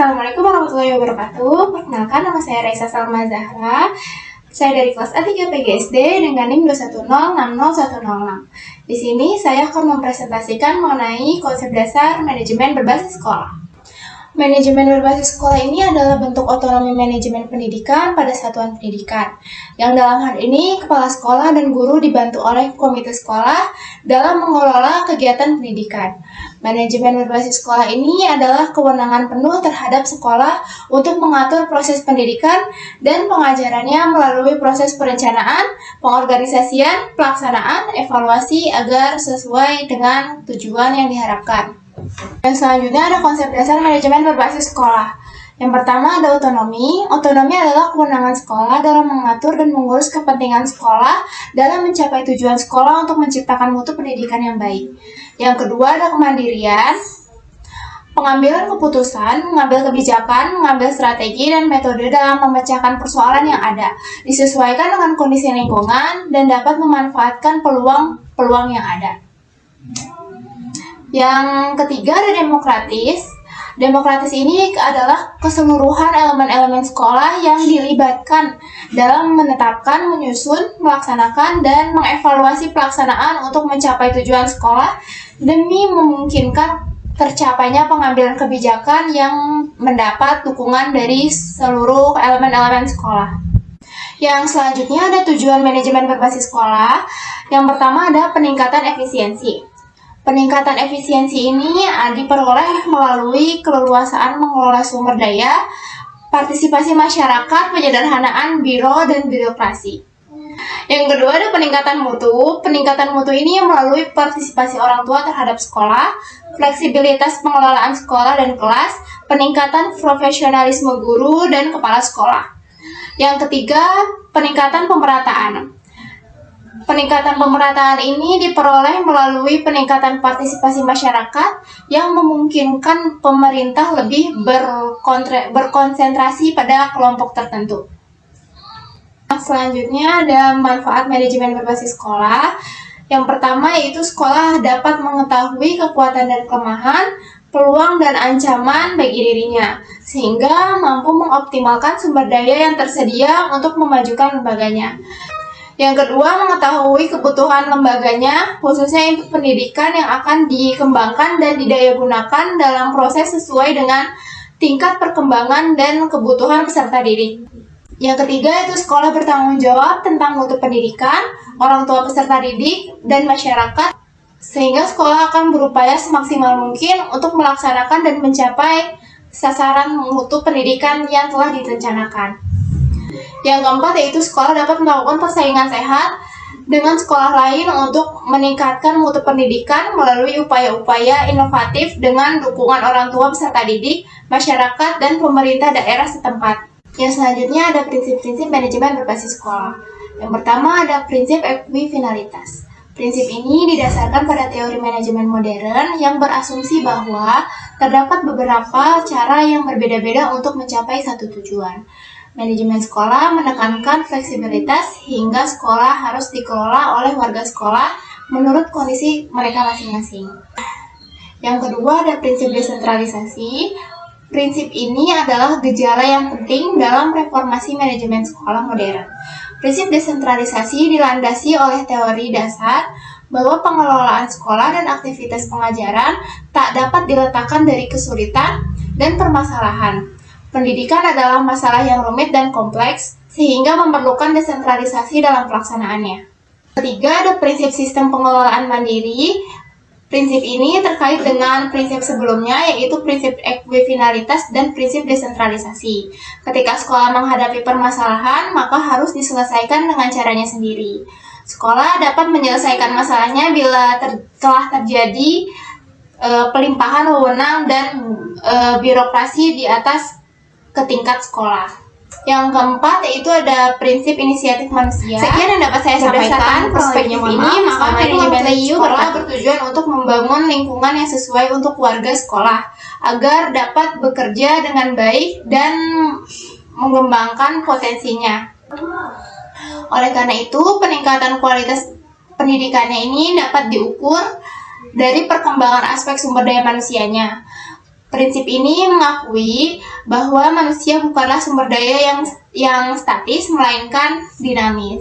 Assalamualaikum warahmatullahi wabarakatuh. Perkenalkan, nama saya Raisa Salma Zahra. Saya dari kelas A3 PGSD dengan NIM 210600106. Di sini saya akan mempresentasikan mengenai konsep dasar manajemen berbasis sekolah. Manajemen berbasis sekolah ini adalah bentuk otonomi manajemen pendidikan pada satuan pendidikan, yang dalam hal ini kepala sekolah dan guru dibantu oleh komite sekolah dalam mengelola kegiatan pendidikan. Manajemen berbasis sekolah ini adalah kewenangan penuh terhadap sekolah untuk mengatur proses pendidikan dan pengajarannya melalui proses perencanaan, pengorganisasian, pelaksanaan, evaluasi agar sesuai dengan tujuan yang diharapkan. Dan selanjutnya ada konsep dasar manajemen berbasis sekolah. Yang pertama ada otonomi. Otonomi adalah kewenangan sekolah dalam mengatur dan mengurus kepentingan sekolah dalam mencapai tujuan sekolah untuk menciptakan mutu pendidikan yang baik. Yang kedua ada kemandirian. Pengambilan keputusan, mengambil kebijakan, mengambil strategi dan metode dalam memecahkan persoalan yang ada, disesuaikan dengan kondisi lingkungan dan dapat memanfaatkan peluang yang ada. Yang ketiga ada demokratis. Demokratis ini adalah keseluruhan elemen-elemen sekolah yang dilibatkan dalam menetapkan, menyusun, melaksanakan, dan mengevaluasi pelaksanaan untuk mencapai tujuan sekolah demi memungkinkan tercapainya pengambilan kebijakan yang mendapat dukungan dari seluruh elemen-elemen sekolah. Yang selanjutnya ada tujuan manajemen berbasis sekolah. Yang pertama ada peningkatan efisiensi. Peningkatan efisiensi ini diperoleh melalui keleluasaan mengelola sumber daya, partisipasi masyarakat, penyederhanaan biro dan birokrasi. Yang kedua ada peningkatan mutu. Peningkatan mutu ini melalui partisipasi orang tua terhadap sekolah, fleksibilitas pengelolaan sekolah dan kelas, peningkatan profesionalisme guru dan kepala sekolah. Yang ketiga, peningkatan pemerataan. Peningkatan pemerataan ini diperoleh melalui peningkatan partisipasi masyarakat yang memungkinkan pemerintah lebih berkonsentrasi pada kelompok tertentu. Selanjutnya ada manfaat manajemen berbasis sekolah. Yang pertama yaitu sekolah dapat mengetahui kekuatan dan kelemahan, peluang dan ancaman bagi dirinya, sehingga mampu mengoptimalkan sumber daya yang tersedia untuk memajukan lembaganya. Yang kedua, mengetahui kebutuhan lembaganya, khususnya untuk pendidikan yang akan dikembangkan dan didayagunakan dalam proses sesuai dengan tingkat perkembangan dan kebutuhan peserta didik. Yang ketiga, itu sekolah bertanggung jawab tentang mutu pendidikan, orang tua peserta didik, dan masyarakat, sehingga sekolah akan berupaya semaksimal mungkin untuk melaksanakan dan mencapai sasaran mutu pendidikan yang telah direncanakan. Yang keempat yaitu sekolah dapat melakukan persaingan sehat dengan sekolah lain untuk meningkatkan mutu pendidikan melalui upaya-upaya inovatif dengan dukungan orang tua peserta didik, masyarakat, dan pemerintah daerah setempat. Yang selanjutnya ada prinsip-prinsip manajemen berbasis sekolah. Yang pertama ada prinsip ekuifinalitas. Prinsip ini didasarkan pada teori manajemen modern yang berasumsi bahwa terdapat beberapa cara yang berbeda-beda untuk mencapai satu tujuan. Manajemen sekolah menekankan fleksibilitas hingga sekolah harus dikelola oleh warga sekolah menurut kondisi mereka masing-masing. Yang kedua ada prinsip desentralisasi. Prinsip ini adalah gejala yang penting dalam reformasi manajemen sekolah modern. Prinsip desentralisasi dilandasi oleh teori dasar bahwa pengelolaan sekolah dan aktivitas pengajaran tak dapat diletakkan dari kesulitan dan permasalahan. Pendidikan adalah masalah yang rumit dan kompleks, sehingga memerlukan desentralisasi dalam pelaksanaannya. Ketiga, ada prinsip sistem pengelolaan mandiri. Prinsip ini terkait dengan prinsip sebelumnya, yaitu prinsip ekuifinalitas dan prinsip desentralisasi. Ketika sekolah menghadapi permasalahan, maka harus diselesaikan dengan caranya sendiri. Sekolah dapat menyelesaikan masalahnya bila telah terjadi pelimpahan wewenang dan birokrasi di atas ke tingkat sekolah. Yang keempat yaitu ada prinsip inisiatif manusia. Sekian yang dapat saya sampaikan perspektif ini, maka manajemen sekolah bertujuan untuk membangun lingkungan yang sesuai untuk warga sekolah agar dapat bekerja dengan baik dan mengembangkan potensinya. Oleh karena itu, peningkatan kualitas pendidikannya ini dapat diukur dari perkembangan aspek sumber daya manusianya. Prinsip ini mengakui bahwa manusia bukanlah sumber daya yang statis, melainkan dinamis.